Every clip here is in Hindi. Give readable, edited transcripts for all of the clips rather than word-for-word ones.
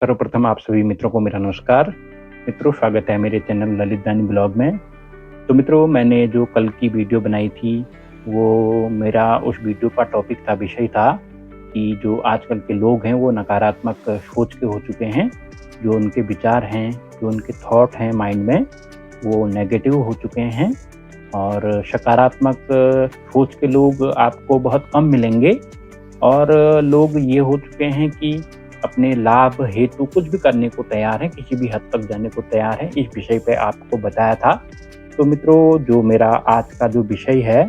सर्वप्रथम आप सभी मित्रों को मेरा नमस्कार। मित्रों, स्वागत है मेरे चैनल ललित दानी ब्लॉग में। तो मित्रों, मैंने जो कल की वीडियो बनाई थी वो मेरा उस वीडियो का टॉपिक था, विषय था कि जो आजकल के लोग हैं वो नकारात्मक सोच के हो चुके हैं। जो उनके विचार हैं, जो उनके थॉट हैं माइंड में, वो नेगेटिव हो चुके हैं और सकारात्मक सोच के लोग आपको बहुत कम मिलेंगे। और लोग ये हो चुके हैं कि अपने लाभ हेतु कुछ भी करने को तैयार हैं, किसी भी हद तक जाने को तैयार हैं। इस विषय पे आपको बताया था। तो मित्रों, जो मेरा आज का जो विषय है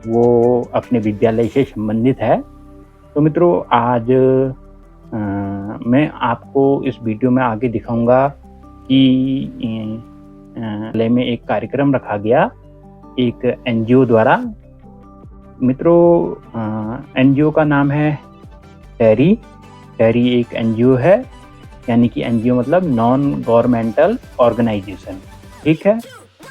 वो अपने विद्यालय से संबंधित है। तो मित्रों, आज मैं आपको इस वीडियो में आगे दिखाऊंगा कि विद्यालय में एक कार्यक्रम रखा गया एक एनजीओ द्वारा। मित्रों, एनजीओ का नाम है टेरी। टेरी एक एनजीओ है, यानी कि एनजीओ मतलब नॉन गवर्नमेंटल ऑर्गेनाइजेशन, ठीक है।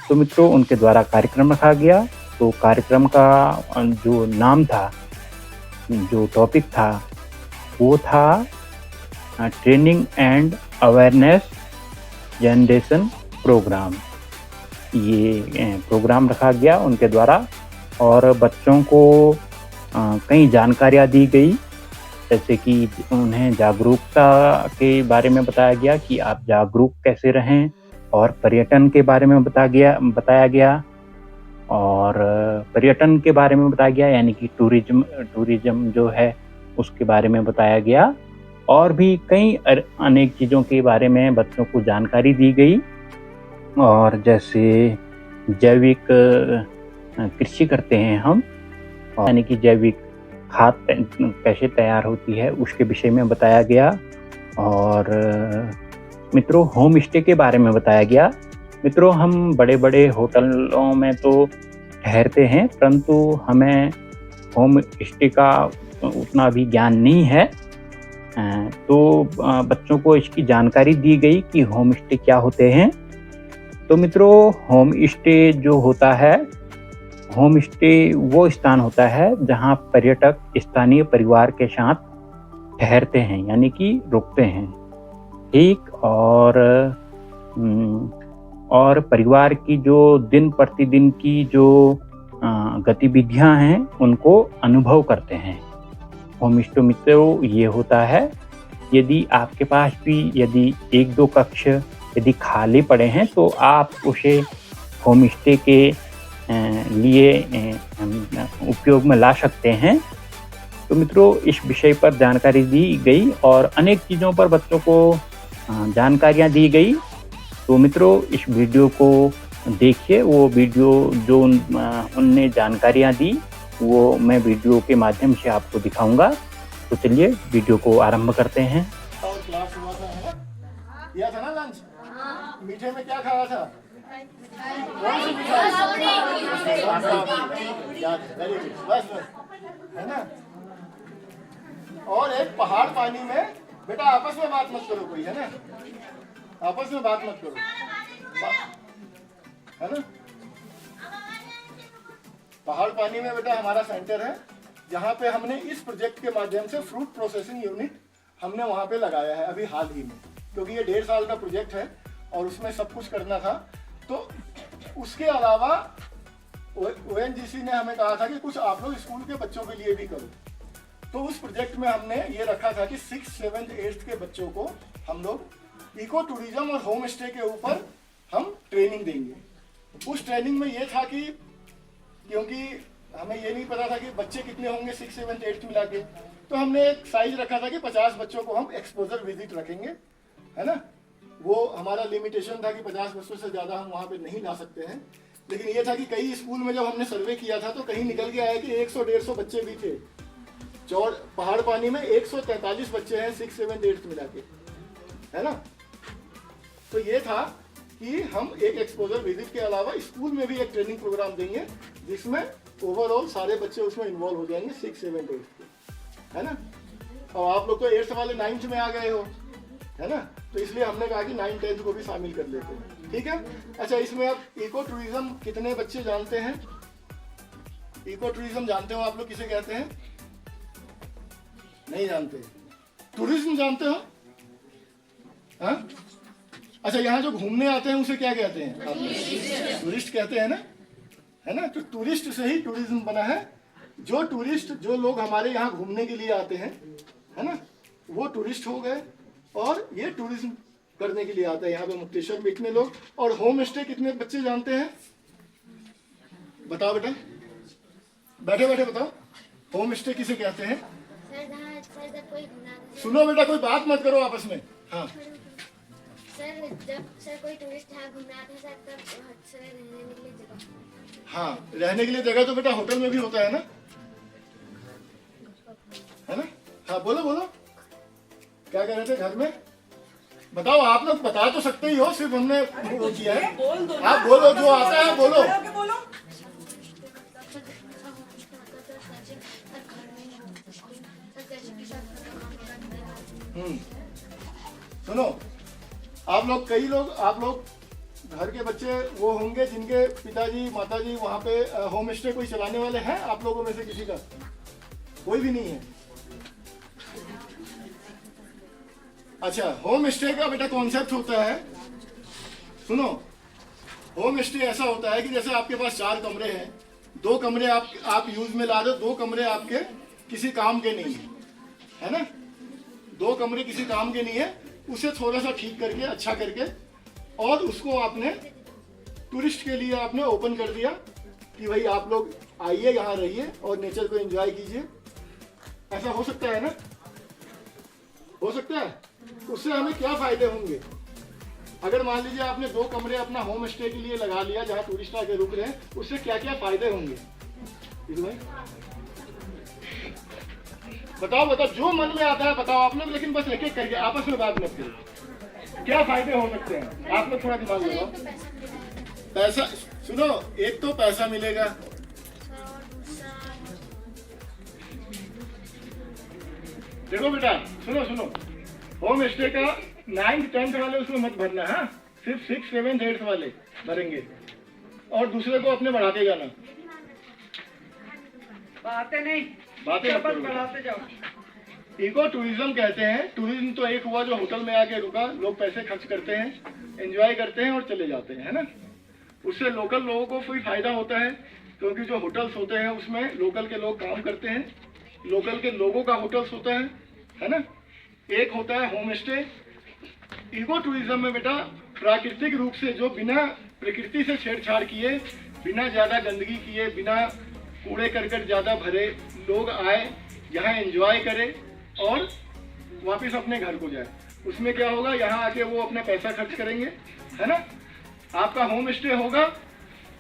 तो मित्रों, उनके द्वारा कार्यक्रम रखा गया। तो कार्यक्रम का जो नाम था, जो टॉपिक था, वो था training and awareness generation programme. ये प्रोग्राम रखा गया उनके द्वारा और बच्चों को कई जानकारियाँ दी गई, जैसे कि उन्हें जागरूकता के बारे में बताया गया कि आप जागरूक कैसे रहें, और पर्यटन के बारे में बताया गया और पर्यटन के बारे में बताया गया, यानी कि टूरिज्म जो है उसके बारे में बताया गया, और भी कई अनेक चीज़ों के बारे में बच्चों को जानकारी दी गई। और जैसे जैविक कृषि करते हैं हम, यानी कि जैविक खाद कैसे तैयार होती है उसके विषय में बताया गया। और मित्रों, होम स्टे के बारे में बताया गया। मित्रों, हम बड़े बड़े होटलों में तो ठहरते हैं, परंतु हमें होम स्टे का उतना भी ज्ञान नहीं है। तो बच्चों को इसकी जानकारी दी गई कि होम स्टे क्या होते हैं। तो मित्रों, होम स्टे जो होता है, होम स्टे वो स्थान होता है जहां पर्यटक स्थानीय परिवार के साथ ठहरते हैं, यानी कि रुकते हैं, ठीक। और परिवार की जो दिन प्रतिदिन की जो गतिविधियां हैं उनको अनुभव करते हैं। होम स्टे मित्रों ये होता है, यदि आपके पास भी यदि एक दो कक्ष यदि खाली पड़े हैं तो आप उसे होम स्टे के लिए उपयोग में ला सकते हैं। तो मित्रों, इस विषय पर जानकारी दी गई और अनेक चीज़ों पर बच्चों को जानकारियाँ दी गई। तो मित्रों, इस वीडियो को देखिए। वो वीडियो जो उनने जानकारियाँ दी वो मैं वीडियो के माध्यम से आपको दिखाऊंगा। तो चलिए वीडियो को आरंभ करते हैं। क्लास हुआ था, है ना? किया था ना लंच? मीठे में क्या खाया था? कौन सी मिठाई? बस है ना। और एक पहाड़ पानी में, बेटा आपस में बात मत करो कोई, है ना, आपस में बात मत करो, है ना। पहाड़ पानी में बेटा हमारा सेंटर है, जहाँ पे हमने इस प्रोजेक्ट के माध्यम से फ्रूट प्रोसेसिंग यूनिट हमने वहाँ पे लगाया है अभी हाल ही में, क्योंकि ये 1.5 साल का प्रोजेक्ट है और उसमें सब कुछ करना था। तो उसके अलावा ओएनजीसी ने हमें कहा था कि कुछ आप लोग स्कूल के बच्चों के लिए भी करो। तो उस प्रोजेक्ट में हमने ये रखा था कि 6th, 7th, 8th के बच्चों को हम लोग इको टूरिज्म और होम स्टे के ऊपर हम ट्रेनिंग देंगे। उस ट्रेनिंग में ये था कि क्योंकि हमें ये नहीं पता था कि बच्चे कितने होंगे 6th, 7th, 8th मिला के, तो हमने एक साइज रखा था कि 50 बच्चों को हम एक्सपोजर विजिट रखेंगे, है ना। वो हमारा लिमिटेशन था कि 50 बच्चों से ज़्यादा हम वहाँ पे नहीं ला सकते हैं। लेकिन ये था कि कई स्कूल में जब हमने सर्वे किया था तो कहीं निकल के आया कि 100-150 बच्चे भी थे। पहाड़ पानी में 143 बच्चे हैं 6th, 7th, 8th मिला के, है ना। तो ये था कि हम एक एक्सपोजर विजिट के अलावा स्कूल में भी एक ट्रेनिंग प्रोग्राम देंगे, जिसमें ओवरऑल सारे बच्चे उसमें इन्वॉल्व हो जाएंगे 6th, 7th, 8th के, है ना। और आप लोग तो 8th वाले 9th में आ गए हो, है ना, तो इसलिए हमने कहा कि 9th, 10th को भी शामिल कर लेते हैं, ठीक है। अच्छा, इसमें आप इको टूरिज्म कितने बच्चे जानते हैं? इको टूरिज्म जानते हो आप लोग किसे कहते हैं? नहीं जानते। टूरिज्म जानते हो? हाँ, अच्छा यहाँ जो घूमने आते हैं उसे क्या कहते हैं आप? टूरिस्ट कहते हैं ना, है ना। तो टूरिस्ट से ही टूरिज्म बना है। जो टूरिस्ट, जो लोग हमारे यहाँ घूमने के लिए आते हैं, है ना, वो टूरिस्ट हो गए, और ये टूरिज्म करने के लिए आते हैं यहाँ पे मुक्तेश्वर में इतने लोग। और होम स्टे कितने बच्चे जानते हैं? बताओ बेटा, बैठे बैठे बताओ, होम स्टे किसे कहते हैं? सुनो बेटा, कोई बात मत करो आपस में। हाँ सर, जब सर कोई टूरिस्ट यहाँ घूमने आते हैं सर, तब सर रहने के लिए जगह। हाँ, रहने के लिए जगह तो बेटा होटल में भी होता है ना, है ना। हाँ बोलो बोलो, क्या कह रहे थे? घर में बताओ, आप लोग बता तो सकते ही हो, सिर्फ हमने वो किया है। आप बोलो, जो आता है बोलो। सुनो, आप लोग, कई लोग, आप लोग घर के बच्चे वो होंगे जिनके पिताजी माताजी वहाँ पे होम स्टे कोई चलाने वाले हैं। आप लोगों में से किसी का कोई भी नहीं है? अच्छा, होम स्टे का बेटा कॉन्सेप्ट होता है, सुनो, होम स्टे ऐसा होता है कि जैसे आपके पास 4 कमरे हैं, 2 कमरे आप यूज में ला रहे हो, 2 कमरे आपके किसी काम के नहीं है, है ना। 2 कमरे किसी काम के नहीं है, उसे थोड़ा सा ठीक करके, अच्छा करके, और उसको आपने टूरिस्ट के लिए आपने ओपन कर दिया कि भाई आप लोग आइए, यहाँ रहिए और नेचर को एंजॉय कीजिए। ऐसा हो सकता है ना, हो सकता है। उससे हमें क्या फायदे होंगे? अगर मान लीजिए आपने 2 कमरे अपना होम स्टे के लिए लगा लिया जहाँ टूरिस्ट आके रुक रहे हैं, उससे क्या क्या फायदे होंगे? भाई बताओ बताओ, जो मन में आता है बताओ आप लोग, लेकिन बस एक एक करके, आपस में बात मत करो। क्या फायदे हो सकते हैं? आप लोग थोड़ा दिमाग लगाओ। पैसा, सुनो, एक तो पैसा मिलेगा, देखो बेटा, सुनो सुनो, होम स्टे का 9th 10th वाले उसमें मत भरना, हाँ, सिर्फ 6th 7th 8th वाले भरेंगे, और दूसरे को अपने बढ़ाते जाना। बातें नहीं, बातें मत करो, बढ़ाते जाओ। इको टूरिज्म कहते हैं। टूरिज्म तो एक हुआ जो होटल में आके रुका, लोग पैसे खर्च करते हैं, एंजॉय करते हैं और चले जाते हैं, है ना। उससे लोकल लोगों को कोई फायदा होता है, क्योंकि जो होटल्स होते हैं उसमें लोकल के लोग काम करते हैं, लोकल के लोगों का होटल्स होता है ना। एक होता है होम स्टे। इको टूरिज्म में बेटा प्राकृतिक रूप से, जो बिना प्रकृति से छेड़छाड़ किए, बिना ज़्यादा गंदगी किए, बिना कूड़े करकट ज़्यादा भरे, लोग आए, यहाँ एंजॉय करें और वापस अपने घर को जाए। उसमें क्या होगा, यहाँ आके वो अपना पैसा खर्च करेंगे, है ना। आपका होम स्टे होगा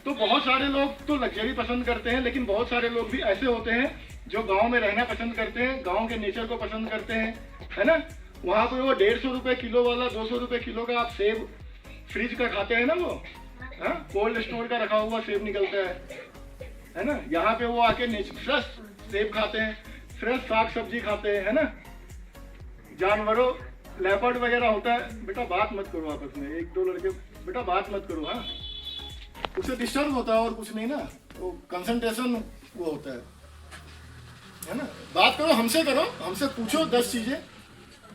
तो बहुत सारे लोग तो लग्जरी पसंद करते हैं, लेकिन बहुत सारे लोग भी ऐसे होते हैं जो गांव में रहना पसंद करते हैं, गांव के नेचर को पसंद करते हैं, है ना। वहाँ पे वो 150 रुपये किलो वाला, 200 रुपये किलो का आप सेब फ्रिज का खाते हैं ना, वो हाँ कोल्ड स्टोर का रखा हुआ सेब निकलता है ना। यहाँ पे वो आके फ्रेश सेब खाते हैं, फ्रेश साग सब्जी खाते हैं, है ना। जानवरों, लेपर्ड वगैरह होता है। बेटा बात मत करो आपस में, 1-2 लड़के, बेटा बात मत करो, हाँ, उससे डिस्टर्ब होता है और कुछ नहीं ना, वो कंसंट्रेशन वो होता है ना। बात करो, हमसे करो, हमसे पूछो 10 चीजें,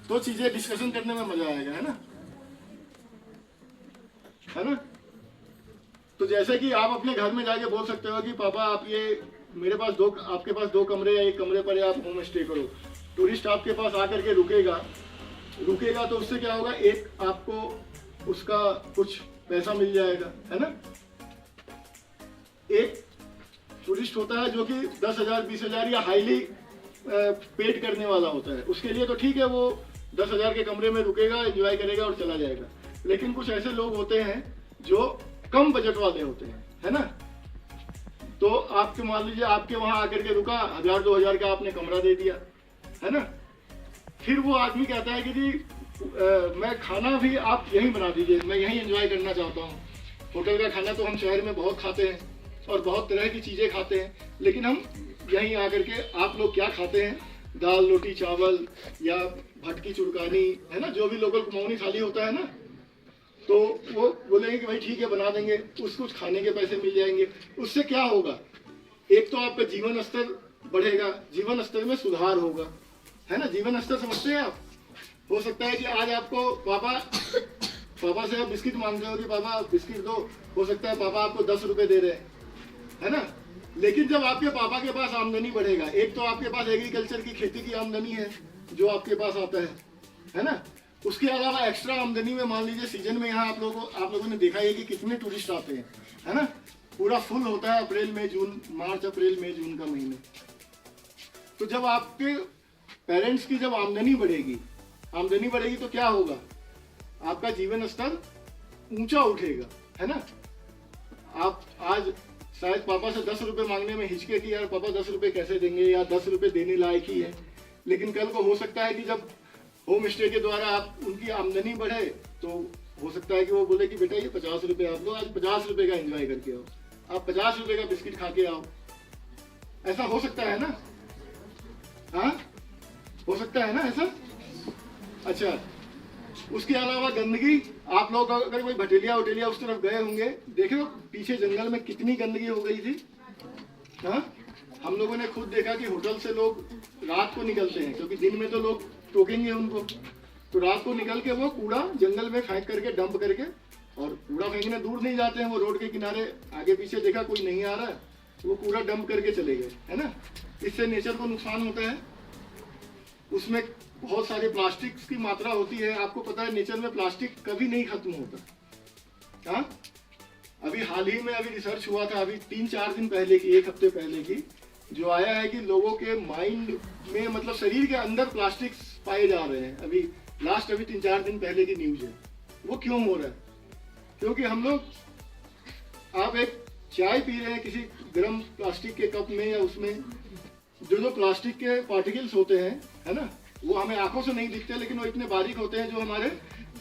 तो चीजें डिस्कशन करने में मजा आएगा, है ना। तो जैसे कि आप अपने घर में जाके बोल सकते हो कि पापा आप ये मेरे पास आपके पास 2 कमरे या 1 कमरे पर आप होम स्टे करो। टूरिस्ट आपके पास आकर के रुकेगा तो उससे क्या होगा, एक आपको उसका कुछ पैसा मिल जाएगा, है ना। एक टूरिस्ट होता है जो कि 10,000 20,000 या हाईली पेड करने वाला होता है, उसके लिए तो ठीक है, वो 10,000 के कमरे में रुकेगा, एंजॉय करेगा और चला जाएगा। लेकिन कुछ ऐसे लोग होते हैं जो कम बजट वाले होते हैं, है ना। तो आपके मान लीजिए आपके वहां आकर के रुका, 1,000-2,000 का आपने कमरा दे दिया, है ना। फिर वो आदमी कहता है कि जी मैं खाना भी आप यहीं बना दीजिए, मैं यहीं एंजॉय करना चाहता हूँ। होटल का खाना तो हम शहर में बहुत खाते हैं और बहुत तरह की चीज़ें खाते हैं, लेकिन हम यहीं आकर के, आप लोग क्या खाते हैं, दाल रोटी चावल या भटकी चुरकानी, है ना, जो भी लोकल कुमाऊनी थाली होता है ना, तो वो बोलेंगे कि भाई ठीक है बना देंगे, उसको खाने के पैसे मिल जाएंगे। उससे क्या होगा, एक तो आपका जीवन स्तर बढ़ेगा, जीवन स्तर में सुधार होगा, है ना। जीवन स्तर समझते हैं आप, हो सकता है कि आज आपको पापा से आप बिस्किट मांग रहे हो कि पापा बिस्किट दो, हो सकता है पापा आपको 10 रुपए दे रहे हैं, है ना। लेकिन जब आपके पापा के पास आमदनी बढ़ेगा, एक तो आपके पास एग्रीकल्चर की खेती की आमदनी है जो आपके पास आता है ना। उसके अलावा एक्स्ट्रा आमदनी में मान लीजिए सीजन में यहाँ आप लोगों ने देखा है कि कितने टूरिस्ट आते हैं, है ना। पूरा फुल होता है अप्रैल मई जून, मार्च अप्रैल मई जून का महीने। तो जब आपके पेरेंट्स की जब आमदनी बढ़ेगी तो क्या होगा, आपका जीवन स्तर ऊंचा उठेगा, है ना। आप आज शायद पापा से 10 रुपए मांगने में हिचके कि यार पापा 10 रुपए कैसे देंगे, या 10 रुपए देने लायक ही है। लेकिन कल को हो सकता है कि जब होम स्टे के द्वारा आप उनकी आमदनी बढ़े तो हो सकता है कि वो बोले कि बेटा ये 50 रुपए आप लो, आज 50 रुपए का एंजॉय करके आओ, आप 50 रुपए का बिस्किट खा के आओ। ऐसा हो सकता है ना, हाँ हो सकता है ना ऐसा। अच्छा, उसके अलावा गंदगी, आप लोग अगर कोई भटेलिया उस तरफ गए होंगे, देखो पीछे जंगल में कितनी गंदगी हो गई थी। हाँ, हम लोगों ने खुद देखा कि होटल से लोग रात को निकलते हैं, क्योंकि दिन में तो लोग टोकेंगे उनको, तो रात को निकल के वो कूड़ा जंगल में फेंक करके, डंप करके, और कूड़ा फेंकने दूर नहीं जाते हैं, वो रोड के किनारे आगे पीछे देखा कोई नहीं आ रहा है, वो कूड़ा डंप करके चले गए, है ना। इससे नेचर को नुकसान होता है। उसमें बहुत सारे प्लास्टिक की मात्रा होती है। आपको पता है नेचर में प्लास्टिक कभी नहीं खत्म होता। हाँ, अभी हाल ही में अभी रिसर्च हुआ था, अभी 3-4 दिन पहले की, 1 हफ्ते पहले की, जो आया है कि लोगों के माइंड में, मतलब शरीर के अंदर प्लास्टिक पाए जा रहे हैं। अभी 3-4 दिन पहले की न्यूज है। वो क्यों हो रहा है? क्योंकि हम लोग, आप एक चाय पी रहे हैं किसी गर्म प्लास्टिक के कप में, या उसमें जो प्लास्टिक के पार्टिकल्स होते हैं, है ना, वो हमें आंखों से नहीं दिखते, लेकिन वो इतने बारीक होते हैं जो हमारे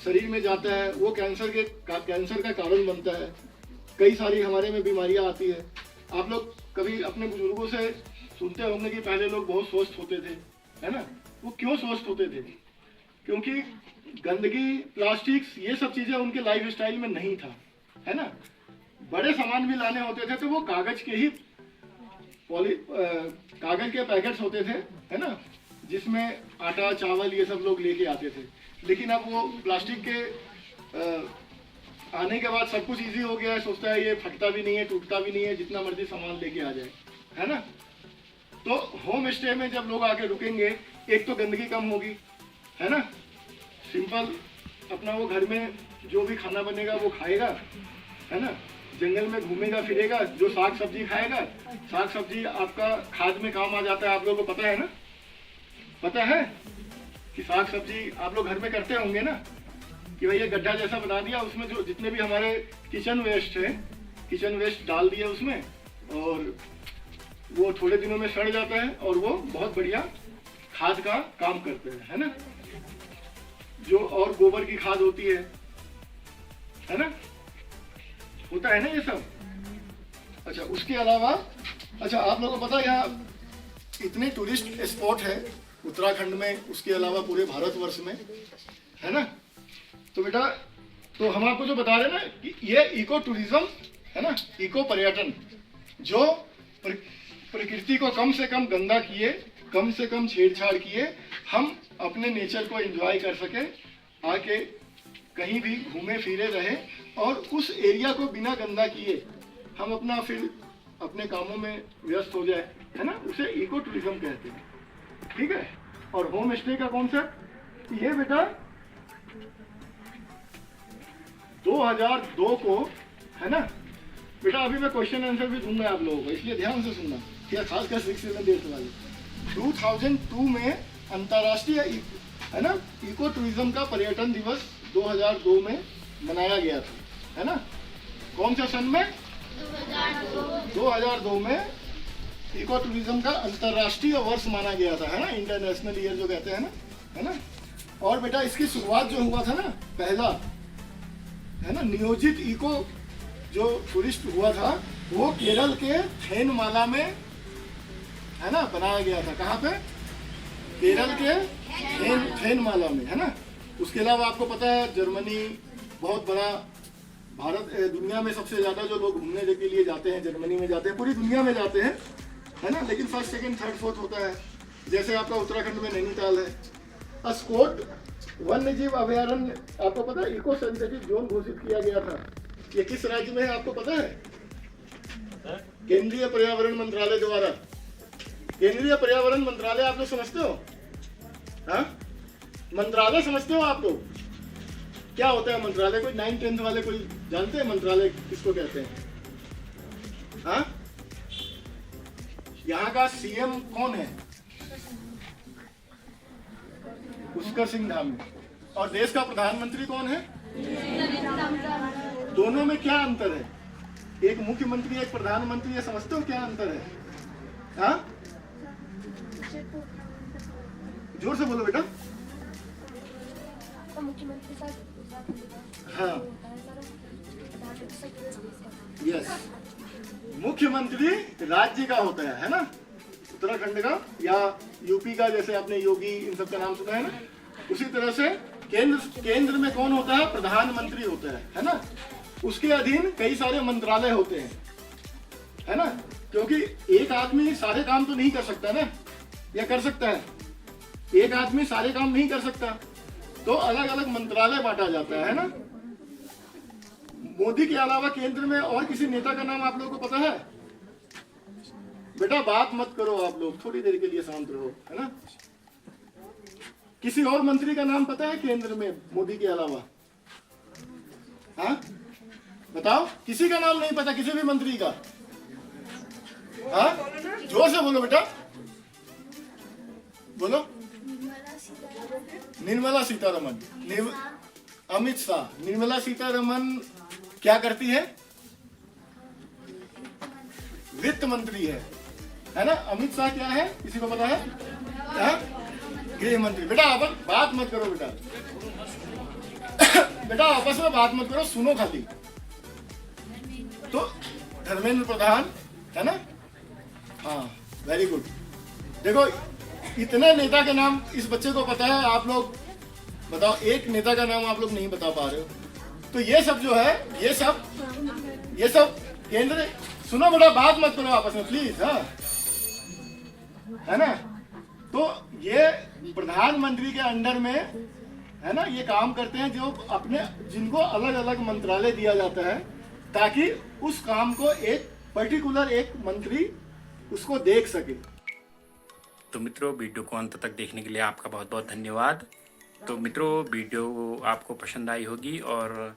शरीर में जाता है, वो कैंसर का कारण बनता है। कई सारी हमारे में बीमारियां आती है। आप लोग कभी अपने बुजुर्गों से सुनते होंगे कि पहले लोग बहुत स्वस्थ होते थे, है ना। वो क्यों स्वस्थ होते थे? क्योंकि गंदगी, प्लास्टिक्स, ये सब चीजें उनके लाइफ स्टाइल में नहीं था, है ना। बड़े सामान भी लाने होते थे तो वो कागज के पैकेट्स होते थे, है ना, जिसमें आटा चावल ये सब लोग लेके आते थे। लेकिन अब वो प्लास्टिक के आने के बाद सब कुछ इजी हो गया है। सोचता है ये फटता भी नहीं है, टूटता भी नहीं है, जितना मर्जी सामान लेके आ जाए, है ना। तो होम स्टे में जब लोग आके रुकेंगे, एक तो गंदगी कम होगी, है ना। सिंपल अपना वो घर में जो भी खाना बनेगा वो खाएगा, है ना। जंगल में घूमेगा फिरेगा, जो साग सब्जी खाएगा, साग सब्जी आपका खाद में काम आ जाता है। आप लोगों को पता है ना, पता है कि साग सब्जी आप लोग घर में करते होंगे ना, कि भाई ये गड्ढा जैसा बना दिया, उसमें जो जितने भी हमारे किचन वेस्ट डाल दिया उसमें, और वो थोड़े दिनों में सड़ जाता है और वो बहुत बढ़िया खाद का काम करते हैं, है ना। जो और गोबर की खाद होती है ना, होता है ना ये सब। अच्छा, उसके अलावा, अच्छा आप लोगों को पता है यहाँ इतने टूरिस्ट स्पॉट है उत्तराखंड में, उसके अलावा पूरे भारतवर्ष में, है ना। तो बेटा, तो हम आपको जो बता रहे हैं ना कि ये इको टूरिज्म है ना, इको पर्यटन, जो प्रकृति को कम से कम गंदा किए, कम से कम छेड़छाड़ किए, हम अपने नेचर को एंजॉय कर सके, आके कहीं भी घूमे फिरे रहे, और उस एरिया को बिना गंदा किए हम अपना फिर अपने कामों में व्यस्त हो जाए, है ना। उसे इको टूरिज्म कहते हैं, ठीक है। और होम स्टे का कॉन्सेप्ट ये बेटा 2002 को, है ना बेटा। अभी मैं क्वेश्चन आंसर भी दूंगा आप लोगों को, इसलिए ध्यान से सुनना, क्या खासकर 6 से 8 वाले। 2002 में अंतर्राष्ट्रीय, है ना, इको टूरिज्म का पर्यटन दिवस 2002 में मनाया गया था, है ना। कौन से सन में? 2002 में इको टूरिज्म का अंतर्राष्ट्रीय वर्ष माना गया था, है ना, इंटरनेशनल ईयर जो कहते हैं ना, है ना। और बेटा इसकी शुरुआत जो हुआ था ना, पहला, है ना, नियोजित इको जो टूरिस्ट हुआ था, वो केरल के थेनमाला में, है ना, बनाया गया था। कहाँ पे? केरल के थेनमाला में, है ना। उसके अलावा आपको पता है जर्मनी बहुत बड़ा, भारत दुनिया में सबसे ज़्यादा जो लोग घूमने के लिए जाते हैं जर्मनी में जाते हैं, पूरी दुनिया में जाते हैं, है ना। लेकिन फर्स्ट सेकंड थर्ड फोर्थ होता है। जैसे आपका उत्तराखंड में नैनीताल है। अस्कोट वन्य जीव अभयारण्य आपको पता है, इको सेंसिटिव जोन घोषित किया गया था। ये किस राज्य में है आपको पता है? केंद्रीय पर्यावरण मंत्रालय द्वारा। केंद्रीय पर्यावरण मंत्रालय आप लोग समझते हो? हाँ, मंत्रालय समझते हो आप लोग? क्या होता है मंत्रालय? कोई 9-10 वाले कोई जानते हैं मंत्रालय किसको कहते हैं? हाँ, यहाँ का सीएम कौन है? पुष्कर सिंह धामी। और देश का प्रधानमंत्री कौन है? दोनों में क्या अंतर है? एक मुख्यमंत्री एक प्रधानमंत्री, ये समझते हो क्या अंतर है? हाँ, जोर से बोलो बेटा। मुख्यमंत्री साहब हाँ, यस, मुख्यमंत्री राज्य का होता है ना, उत्तराखंड का या यूपी का, जैसे आपने योगी इन सब का नाम सुना है ना, उसी तरह से केंद्र में कौन होता है? प्रधानमंत्री होता है ना। उसके अधीन कई सारे मंत्रालय होते हैं, है ना, क्योंकि एक आदमी सारे काम तो नहीं कर सकता ना, या कर सकता है? एक आदमी सारे काम नहीं कर सकता, तो अलग अलग मंत्रालय बांटा जाता है ना। मोदी के अलावा केंद्र में और किसी नेता का नाम आप लोगों को पता है? बेटा बात मत करो आप लोग, थोड़ी देर के लिए शांत रहो, है ना। किसी और मंत्री का नाम पता है केंद्र में मोदी के अलावा? हाँ, बताओ, किसी का नाम नहीं पता, किसी भी मंत्री का? हाँ, जोर से बोलो बेटा, बोलो। निर्मला सीतारमन, अमित शाह। निर्मला सीतारमन क्या करती है? वित्त मंत्री है ना। अमित शाह क्या है, किसी को पता है? गृह मंत्री। बेटा आपस बात मत करो बेटा, बेटा आपस में बात मत करो, सुनो खाली। तो धर्मेंद्र प्रधान है ना। हाँ, वेरी गुड। देखो इतने नेता के नाम इस बच्चे को पता है, आप लोग बताओ एक नेता का नाम आप लोग नहीं बता पा रहे हो। तो ये सब जो है, ये सब केंद्र, सुनो बेटा बात मत करो आपस में प्लीज, हाँ, है ना। तो ये प्रधानमंत्री के अंडर में है ना, ये काम करते हैं, जो अपने जिनको अलग अलग मंत्रालय दिया जाता है, ताकि उस काम को एक पर्टिकुलर एक मंत्री उसको देख सके। तो मित्रों, वीडियो को अंत तक देखने के लिए आपका बहुत बहुत धन्यवाद। तो मित्रों, वीडियो आपको पसंद आई होगी और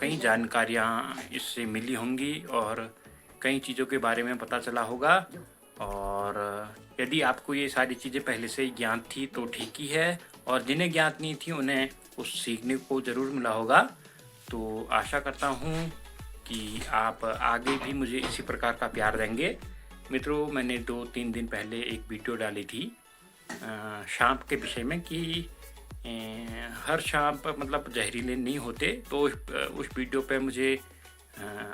कई जानकारियाँ इससे मिली होंगी और कई चीज़ों के बारे में पता चला होगा। और यदि आपको ये सारी चीज़ें पहले से ही ज्ञात थी तो ठीक ही है, और जिन्हें ज्ञात नहीं थी उन्हें कुछ सीखने को ज़रूर मिला होगा। तो आशा करता हूँ कि आप आगे भी मुझे इसी प्रकार का प्यार देंगे। मित्रों, मैंने 2-3 दिन पहले एक वीडियो डाली थी सांप के विषय में कि हर सांप मतलब जहरीले नहीं होते, तो उस वीडियो पे मुझे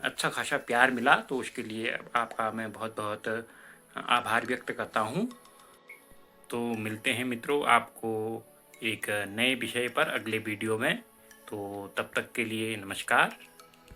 अच्छा खासा प्यार मिला, तो उसके लिए आपका मैं बहुत बहुत आभार व्यक्त करता हूँ। तो मिलते हैं मित्रों आपको एक नए विषय पर अगले वीडियो में। तो तब तक के लिए नमस्कार।